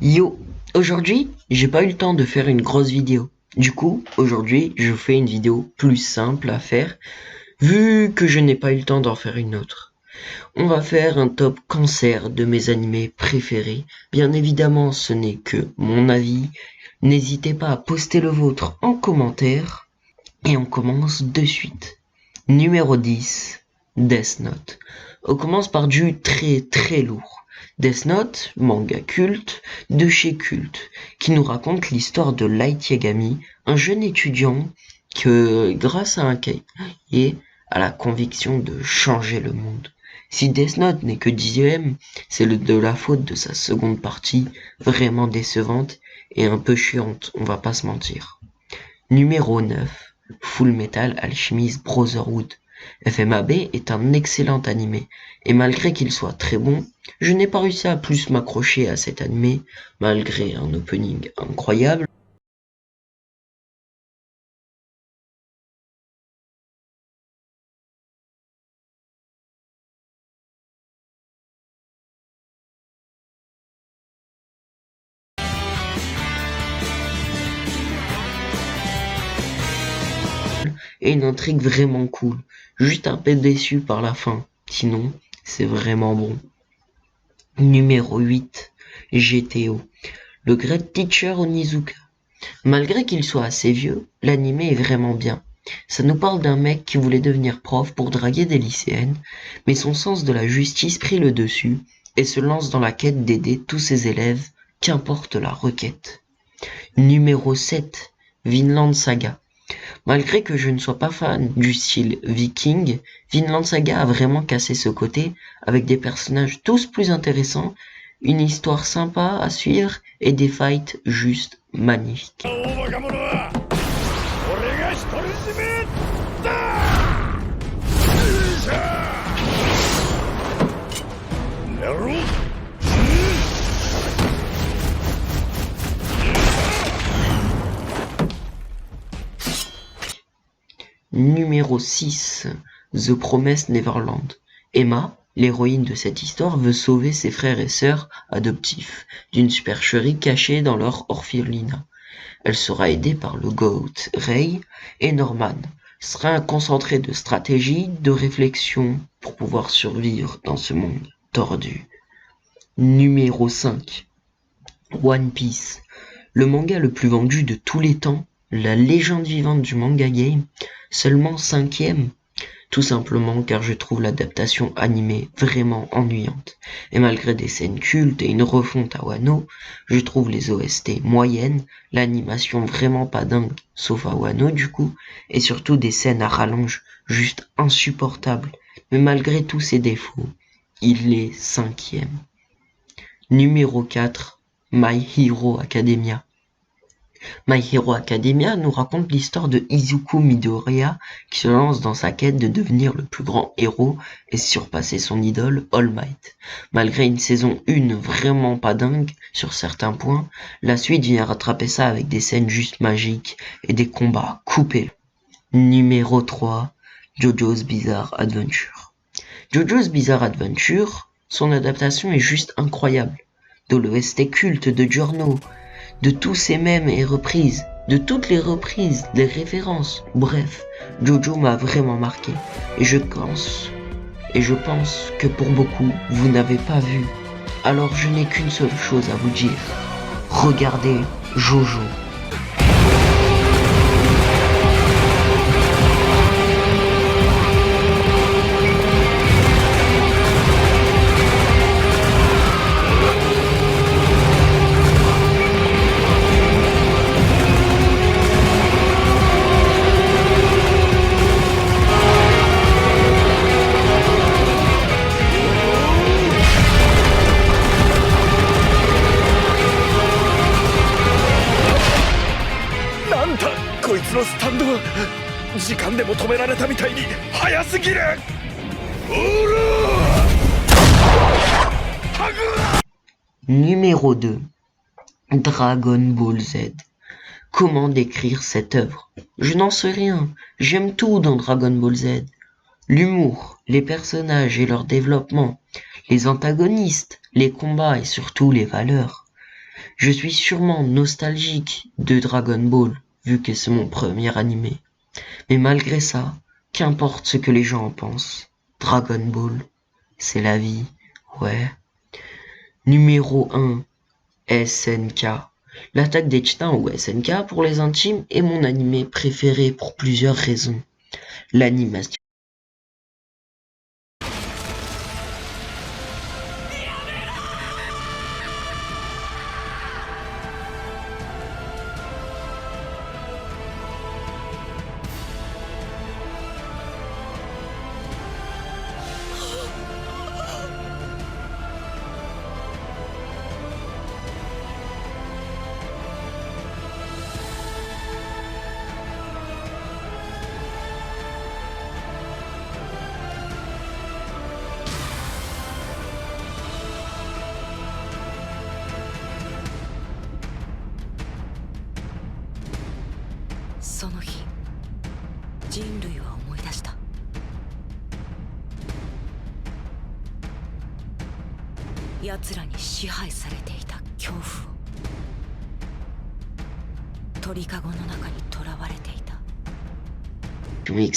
Yo, aujourd'hui, j'ai pas eu le temps de faire une grosse vidéo. Du coup, aujourd'hui, je fais une vidéo plus simple à faire, vu que je n'ai pas eu le temps d'en faire une autre. On va faire un top cancer de mes animés préférés. Bien évidemment, ce n'est que mon avis. N'hésitez pas à poster le vôtre en commentaire. Et on commence de suite. Numéro 10, Death Note. On commence par du très très lourd. Death Note, manga culte, de chez culte, qui nous raconte l'histoire de Light Yagami, un jeune étudiant que, grâce à un cahier, a la conviction de changer le monde. Si Death Note n'est que 10ème, c'est de la faute de sa seconde partie, vraiment décevante et un peu chiante, on va pas se mentir. Numéro 9, Full Metal Alchemist Brotherhood. FMAB est un excellent animé, et malgré qu'il soit très bon, je n'ai pas réussi à plus m'accrocher à cet animé, malgré un opening incroyable. Et une intrigue vraiment cool, juste un peu déçu par la fin, sinon c'est vraiment bon. Numéro 8, GTO, le Great Teacher Onizuka. Malgré qu'il soit assez vieux, l'animé est vraiment bien. Ça nous parle d'un mec qui voulait devenir prof pour draguer des lycéennes, mais son sens de la justice prit le dessus et se lance dans la quête d'aider tous ses élèves, qu'importe la requête. Numéro 7, Vinland Saga. Malgré que je ne sois pas fan du style viking, Vinland Saga a vraiment cassé ce côté avec des personnages tous plus intéressants, une histoire sympa à suivre et des fights juste magnifiques. Numéro 6, The Promised Neverland. Emma, l'héroïne de cette histoire, veut sauver ses frères et sœurs adoptifs d'une supercherie cachée dans leur orphelinat. Elle sera aidée par le GOAT Ray et Norman. Ce sera un concentré de stratégie, de réflexion pour pouvoir survivre dans ce monde tordu. Numéro 5, One Piece. Le manga le plus vendu de tous les temps, la légende vivante du manga game, seulement 5ème, tout simplement car je trouve l'adaptation animée vraiment ennuyante. Et malgré des scènes cultes et une refonte à Wano, je trouve les OST moyennes, l'animation vraiment pas dingue, sauf à Wano du coup, et surtout des scènes à rallonge juste insupportables. Mais malgré tous ses défauts, il est 5ème. Numéro 4, My Hero Academia. My Hero Academia nous raconte l'histoire de Izuku Midoriya qui se lance dans sa quête de devenir le plus grand héros et surpasser son idole All Might. Malgré une saison 1 vraiment pas dingue sur certains points, la suite vient rattraper ça avec des scènes juste magiques et des combats coupés. Numéro 3, JoJo's Bizarre Adventure. JoJo's Bizarre Adventure, son adaptation est juste incroyable. De l'OST culte de Giorno, de tous ces mèmes et reprises, de toutes les reprises, les références, bref, Jojo m'a vraiment marqué. Et je pense que pour beaucoup, vous n'avez pas vu. Alors je n'ai qu'une seule chose à vous dire. Regardez Jojo. Numéro 2, Dragon Ball Z. Comment décrire cette œuvre? Je n'en sais rien, j'aime tout dans Dragon Ball Z. L'humour, les personnages et leur développement, les antagonistes, les combats et surtout les valeurs. Je suis sûrement nostalgique de Dragon Ball, vu que c'est mon premier animé. Mais malgré ça, qu'importe ce que les gens en pensent, Dragon Ball, c'est la vie, ouais. Numéro 1, SNK. L'attaque des Titans ou SNK pour les intimes est mon animé préféré pour plusieurs raisons. L'animation.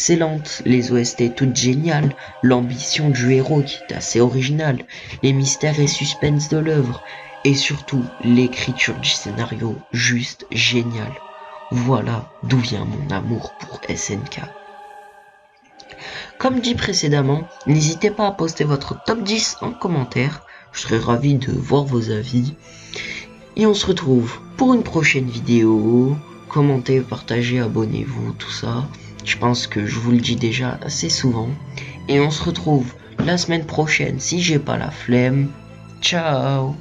Excellente, les OST toutes géniales, l'ambition du héros qui est assez originale, les mystères et suspens de l'œuvre, et surtout l'écriture du scénario juste géniale. Voilà d'où vient mon amour pour SNK. Comme dit précédemment, n'hésitez pas à poster votre top 10 en commentaire, je serai ravi de voir vos avis. Et on se retrouve pour une prochaine vidéo. Commentez, partagez, abonnez-vous, tout ça. Je pense que je vous le dis déjà assez souvent. Et on se retrouve la semaine prochaine si j'ai pas la flemme. Ciao!